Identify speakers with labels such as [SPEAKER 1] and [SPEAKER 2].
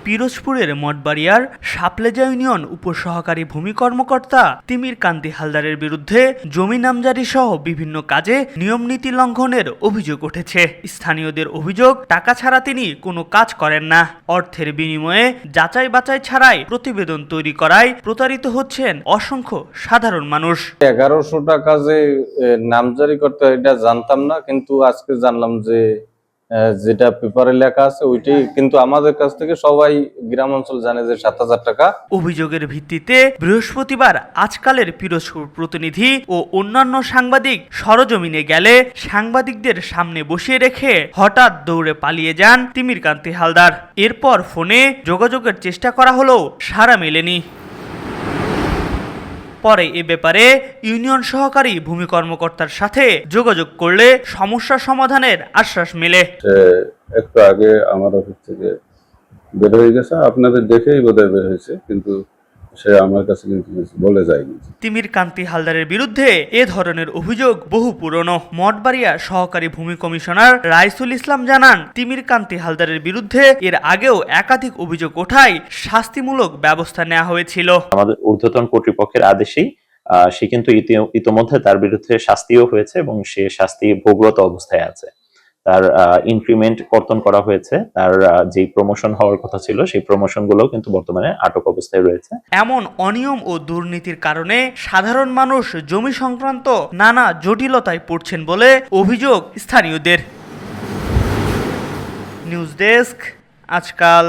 [SPEAKER 1] পিরোজপুরের মঠবাড়িয়ার সাপলেজা ইউনিয়ন উপসহকারী ভূমি কর্মকর্তা তিমির কান্তি হালদারের বিরুদ্ধে জমি নামজারি সহ বিভিন্ন কাজে নিয়মনীতি লঙ্ঘনের অভিযোগ উঠেছে। স্থানীয়দের অভিযোগ, টাকা ছাড়া তিনি কোনো কাজ করেন না। অর্থের বিনিময়ে যাচাই বাছাই ছাড়াই প্রতিবেদন তৈরি করায় প্রতারিত হচ্ছেন অসংখ্য সাধারণ মানুষ।
[SPEAKER 2] 1100 টাকা যে নামজারি করতে হয় এটা জানতাম না, কিন্তু আজকে জানলাম যে যেটা পেপারে লেখা আছে ওইটাই, কিন্তু আমাদের কাছ থেকে সবাই গ্রাম অঞ্চল জানে যে 7000 টাকা।
[SPEAKER 1] অভিযোগের ভিত্তিতে বৃহস্পতিবার আজকালের পিরোজপুর প্রতিনিধি ও অন্যান্য সাংবাদিক সরজমিনে গেলে সাংবাদিকদের সামনে বসিয়ে রেখে হঠাৎ দৌড়ে পালিয়ে যান তিমির কান্তি হালদার। এরপর ফোনে যোগাযোগের চেষ্টা করা হলেও সাড়া মেলেনি। পরে এ ব্যাপারে ইউনিয়ন সহকারী ভূমি কর্মকর্তার সাথে যোগাযোগ করলে সমস্যা সমাধানের আশ্বাস মেলে।
[SPEAKER 3] একটু আগে আমার অফিস থেকে বের হয়ে গেছে, আপনাদের দেখেই বোধহয় বের হয়েছে, কিন্তু সে আমার কাছে কিন্তু বলে যায়নি।
[SPEAKER 1] তিমির কান্তি হালদারের বিরুদ্ধে এ ধরনের অভিযোগ বহু পুরনো। মঠবাড়িয়া সহকারী ভূমি কমিশনার রাইসুল ইসলাম জানান, তিমির কান্তি হালদারের বিরুদ্ধে এর আগেও একাধিক অভিযোগ ওঠায় শাস্তিমূলক ব্যবস্থা নেওয়া হয়েছিল।
[SPEAKER 4] আমাদের ঊর্ধ্বতন কর্তৃপক্ষের আদেশেই সে কিন্তু ইতোমধ্যে তার বিরুদ্ধে শাস্তিও হয়েছে এবং সে শাস্তি ভোগরত অবস্থায় আছে। তার ইনক্রিমেন্ট কর্তন করা হয়েছে, তার যে প্রমোশন হওয়ার কথা ছিল সেই প্রমোশন গুলো কিন্তু বর্তমানে আটক অবস্থায় রয়েছে।
[SPEAKER 1] এমন অনিয়ম ও দুর্নীতির কারণে সাধারণ মানুষ জমি সংক্রান্ত নানা জটিলতায় পড়ছেন বলে অভিযোগ স্থানীয়দের। নিউজ ডেস্ক, আজকাল।